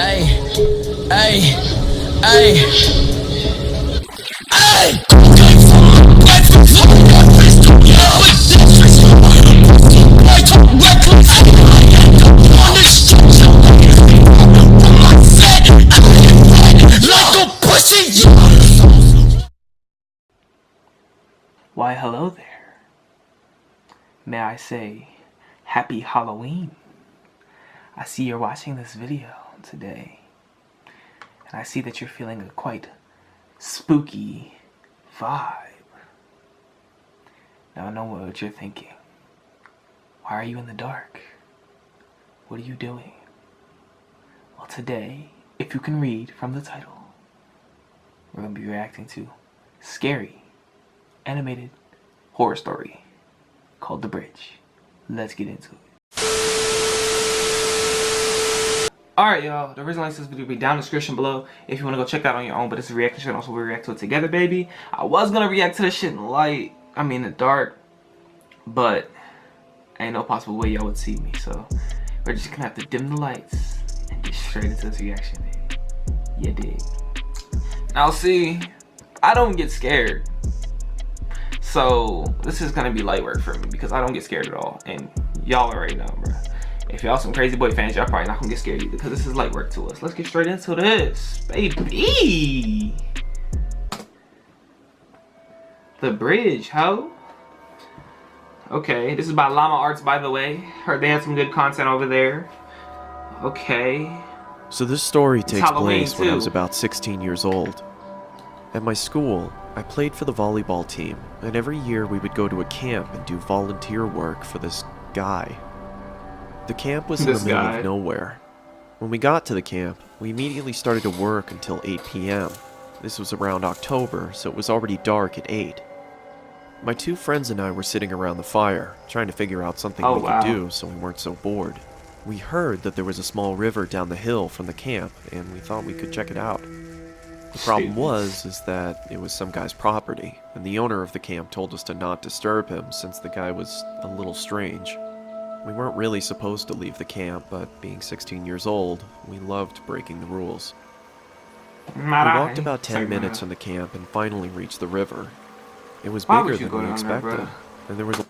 Ay, ay, ay, ay. Why, hello there. May I say, happy Halloween. I see you're watching this video today, and I see that you're feeling a quite spooky vibe. Now I know what you're thinking. Why are you in the dark? What are you doing? Well, today, if you can read from the title, we're going to be reacting to scary animated horror story called The Bridge. Let's get into it. Alright, y'all, the original link to this video will be down in the description below if you want to go check that on your own, but it's a reaction channel, so we react to it together, baby. I was going to react to this shit in the light, in the dark, but ain't no possible way y'all would see me, so we're just going to have to dim the lights and get straight into this reaction, baby. You dig? Now, see, I don't get scared. So this is gonna be light work for me because I don't get scared at all, and y'all already know, bro. If y'all some Crazy Boy fans, y'all probably not gonna get scared either because this is light work to us. Let's get straight into this, baby. The Bridge, ho. Okay, this is by Llama Arts, by the way. Heard they had some good content over there. Okay. So this story takes place when I was too. about 16 years old. At my school, I played for the volleyball team, and every year we would go to a camp and do volunteer work for this guy. The camp was in the middle of nowhere. When we got to the camp, we immediately started to work until 8 p.m. This was around October, so it was already dark at 8. My two friends and I were sitting around the fire, trying to figure out something we could do so we weren't so bored. We heard that there was a small river down the hill from the camp, and we thought we could check it out. The problem is that it was some guy's property, and the owner of the camp told us to not disturb him since the guy was a little strange. We weren't really supposed to leave the camp, but being 16 years old, we loved breaking the rules. We walked about 10 minutes from the camp and finally reached the river. It was bigger than we expected, and there was a...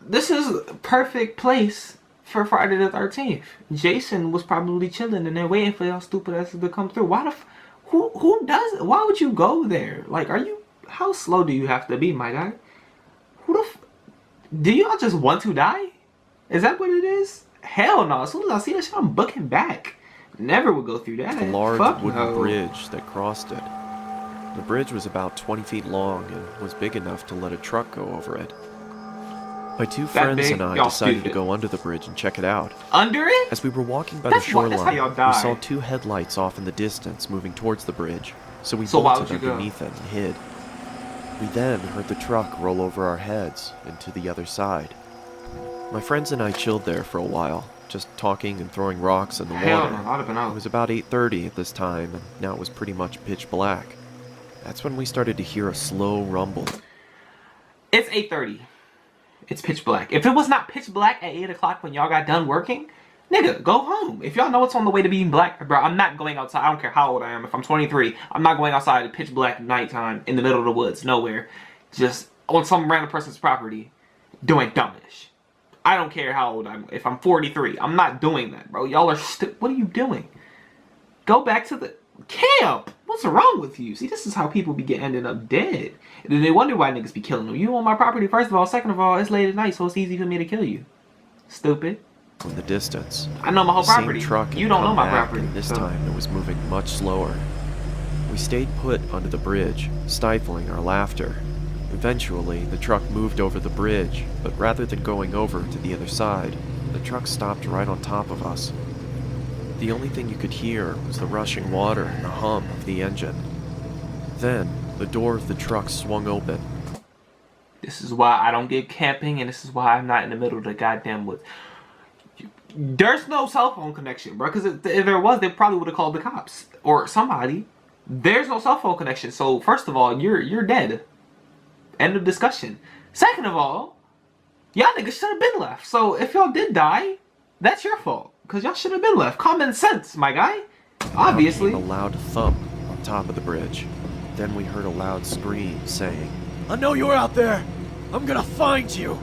This is a perfect place for Friday the 13th. Jason was probably chilling and they're waiting for y'all stupid asses to come through. Who does it? Why would you go there? Like, how slow do you have to be, my guy? Do y'all just want to die? Is that what it is? Hell no. As soon as I see that shit, I'm booking back. Never would go through that. A large wooden bridge that crossed it. The bridge was about 20 feet long and was big enough to let a truck go over it. My two friends and I decided to go under the bridge and check it out. Under it? As we were walking by the shoreline, we saw two headlights off in the distance moving towards the bridge, so we bolted underneath it and hid. We then heard the truck roll over our heads and to the other side. My friends and I chilled there for a while, just talking and throwing rocks in the water. It was about 8:30 at this time, and now it was pretty much pitch black. That's when we started to hear a slow rumble. It's 8:30. It's pitch black. If it was not pitch black at 8 o'clock when y'all got done working, nigga, go home. If y'all know it's on the way to being black, bro, I'm not going outside. I don't care how old I am. If I'm 23, I'm not going outside at pitch black nighttime in the middle of the woods, nowhere. Just on some random person's property doing dumbish. I don't care how old I am. If I'm 43, I'm not doing that, bro. Y'all are what are you doing? Go back to the camp. What's wrong with you? See, this is how people be ending up dead. And then they wonder why niggas be killing them. You on my property, first of all. Second of all, it's late at night, so it's easy for me to kill you. Stupid. In the distance, I know my whole property. Truck you don't know my property. And this time it was moving much slower. We stayed put under the bridge, stifling our laughter. Eventually, the truck moved over the bridge, but rather than going over to the other side, the truck stopped right on top of us. The only thing you could hear was the rushing water and the hum of the engine. Then, the door of the truck swung open. This is why I don't get camping, and this is why I'm not in the middle of the goddamn woods. There's no cell phone connection, bro, because if there was, they probably would have called the cops or somebody. There's no cell phone connection, so first of all, you're dead. End of discussion. Second of all, y'all niggas should have been left. So if y'all did die, that's your fault. Because y'all should have been left. Common sense, my guy. Obviously. Now came a loud thump on top of the bridge. Then we heard a loud scream saying, "I know you're out there! I'm gonna find you!"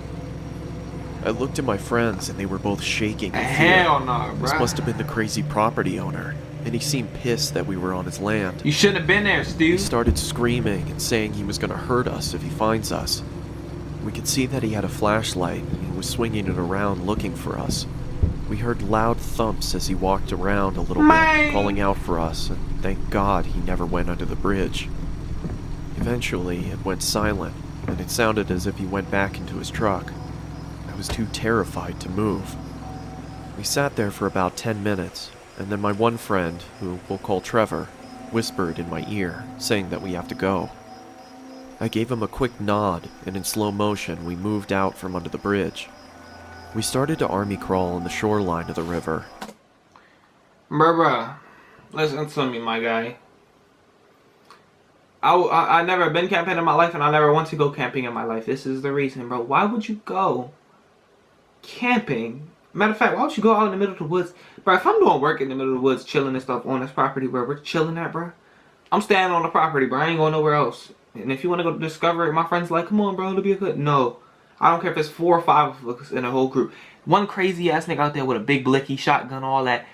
I looked at my friends and they were both shaking with fear. Hell no, This bro. must have been the crazy property owner, and he seemed pissed that we were on his land. You shouldn't have been there, Stu. He started screaming and saying he was gonna hurt us if he finds us. We could see that he had a flashlight and he was swinging it around looking for us. We heard loud thumps as he walked around a little bit, calling out for us, and thank God he never went under the bridge. Eventually, it went silent, and it sounded as if he went back into his truck. I was too terrified to move. We sat there for about 10 minutes, and then my one friend, who we'll call Trevor, whispered in my ear, saying that we have to go. I gave him a quick nod, and in slow motion, we moved out from under the bridge. We started to army crawl on the shoreline of the river. Bruh, listen to me, my guy. I never been camping in my life, and I never want to go camping in my life. This is the reason, bro. Why would you go camping? Matter of fact, why would you go out in the middle of the woods? Bro, if I'm doing work in the middle of the woods, chilling and stuff on this property where we're chilling at, bro, I'm staying on the property, bro. I ain't going nowhere else. And if you want to go discover it, my friend's like, come on, bro, it'll be a good. No. I don't care if it's 4 or 5 of us in a whole group. One crazy ass nigga out there with a big blicky shotgun, all that,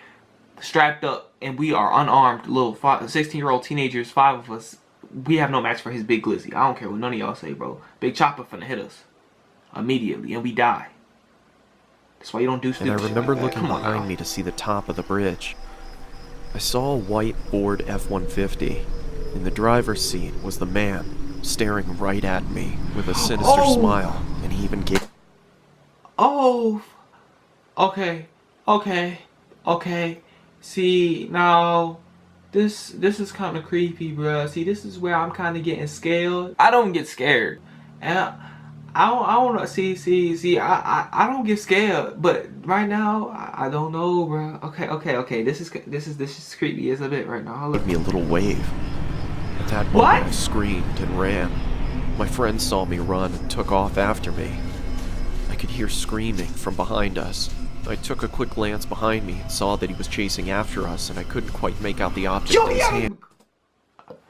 strapped up, and we are unarmed, little 16-year-old teenagers, 5 of us. We have no match for his big glizzy. I don't care what none of y'all say, bro. Big chopper finna hit us immediately, and we die. That's why you don't do stupid And I remember shit like that. looking Come on, behind me to see the top of the bridge. I saw a white Ford F-150. In the driver's seat was the man, staring right at me with a sinister smile, and he even gave... Oh, okay. See, now, this is kind of creepy, bruh. See, this is where I'm kind of getting scared. I don't get scared, and I don't know. See, I don't get scared, but right now I don't know, bruh. Okay. This is creepy as a bit right now. gave me a little wave. At that moment, What? I screamed and ran. My friend saw me run and took off after me. I could hear screaming from behind us. I took a quick glance behind me and saw that he was chasing after us, and I couldn't quite make out the object in his hand.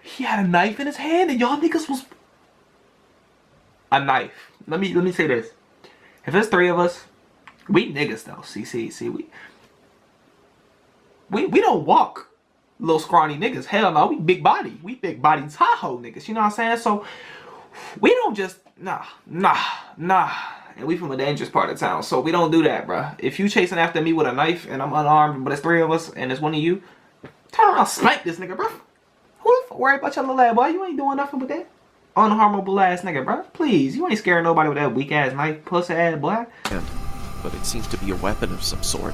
He had a knife in his hand, and y'all niggas was a knife. Let me say this: if there's 3 of us, we niggas though. See, we don't walk little scrawny niggas. Hell no, we big body Tahoe niggas. You know what I'm saying? So we don't just nah. And we from a dangerous part of town, so we don't do that, bruh. If you chasing after me with a knife and I'm unarmed, but it's 3 of us and it's one of you, turn around, spank this nigga, bruh. Who the fuck worry about your little ass, boy? You ain't doing nothing with that unharmable ass nigga, bruh. Please, you ain't scaring nobody with that weak ass knife, pussy ass boy. But it seemed to be a weapon of some sort.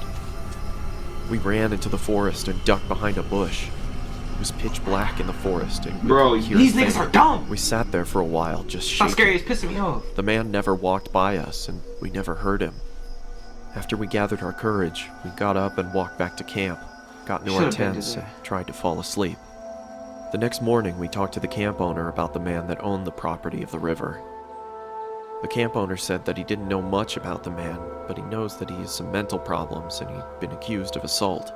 We ran into the forest and ducked behind a bush. It was pitch black in the forest, and Bro, we could hear these it niggas faint. are dumb. We sat there for a while, just Not shaking. scary, it's pissing me off. The man never walked by us, and we never heard him. After we gathered our courage, we got up and walked back to camp, got into our Should've been tents, today. and tried to fall asleep. The next morning, we talked to the camp owner about the man that owned the property of the river. The camp owner said that he didn't know much about the man, but he knows that he has some mental problems and he'd been accused of assault.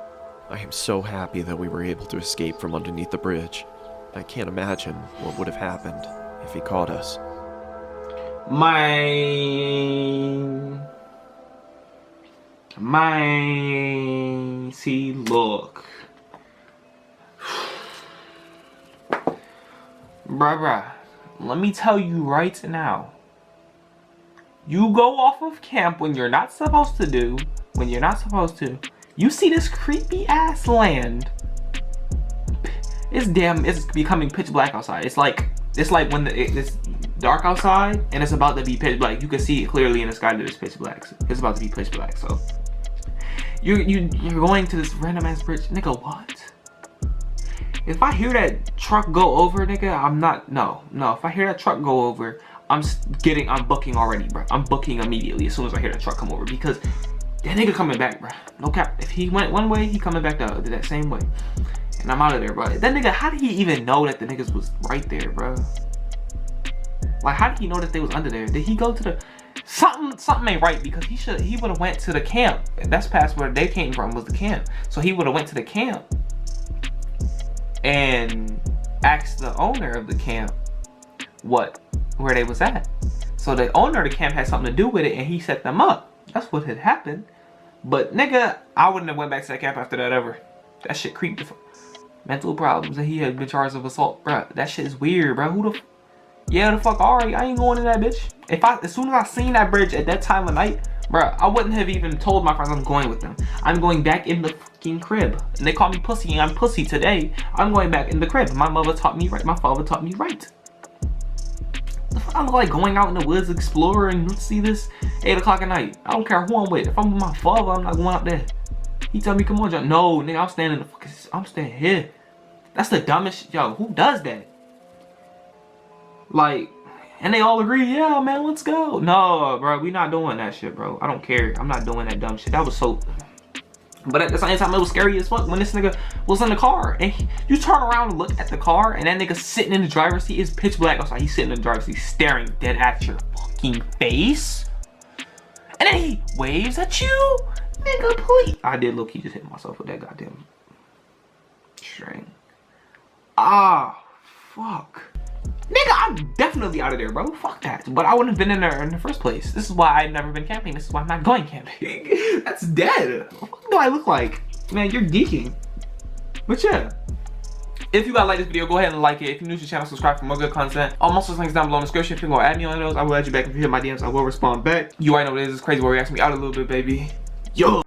I am so happy that we were able to escape from underneath the bridge. I can't imagine what would have happened if he caught us. See, look. Bruh, let me tell you right now. You go off of camp when you're not supposed to You see this creepy ass land. It's becoming pitch black outside. It's like when it's dark outside and it's about to be pitch black. You can see it clearly in the sky that it's pitch black. It's about to be pitch black. So you're going to this random ass bridge, nigga. What? If I hear that truck go over, nigga, no. If I hear that truck go over, I'm booking already, bro. I'm booking immediately as soon as I hear that truck come over, because that nigga coming back, bro. No cap. If he went one way, he coming back that same way. And I'm out of there, bro. That nigga, how did he even know that the niggas was right there, bro? Like, how did he know that they was under there? Did he go to the... Something ain't right, because he would have went to the camp. And that's past where they came from, was the camp. So he would have went to the camp and asked the owner of the camp where they was at. So the owner of the camp had something to do with it, and he set them up. That's what had happened. But nigga, I wouldn't have went back to that camp after that ever. That shit creeped the fuck. Mental problems, and he had been charged of assault, bro. That shit is weird, bro. Who the yeah, the fuck, alright, I ain't going in that bitch. As soon as I seen that bridge at that time of night, bruh, I wouldn't have even told my friends I'm going with them. I'm going back in the fucking crib. And they call me pussy, and I'm pussy today. I'm going back in the crib. My mother taught me right. My father taught me right. The fuck, I'm like going out in the woods, exploring. Let's see this 8 o'clock at night. I don't care who I'm with. If I'm with my father, I'm not going out there. He tell me, come on, John. No, nigga, I'm standing in the fucking, I'm standing here. That's the dumbest shit. Yo, who does that? Like, and they all agree, yeah, man, let's go. No, bro, we not doing that shit, bro. I don't care. I'm not doing that dumb shit. That was so... But at the same time, it was scary as fuck when this nigga was in the car. And you turn around and look at the car, and that nigga sitting in the driver's seat is pitch black outside. He's sitting in the driver's seat staring dead at your fucking face. And then he waves at you? Nigga, please. I did low-key just hit myself with that goddamn string. Ah, fuck. Nigga, I'm definitely out of there, bro. Fuck that. But I wouldn't have been in there in the first place. This is why I've never been camping. This is why I'm not going camping. That's dead. What do I look like? Man, you're geeking. But yeah. If you guys like this video, go ahead and like it. If you're new to the channel, subscribe for more good content. All most of those links down below in the description. If you want to add me on those, I will add you back. If you hit my DMs, I will respond back. You already know what it is. It's crazy where you ask me out a little bit, baby. Yo.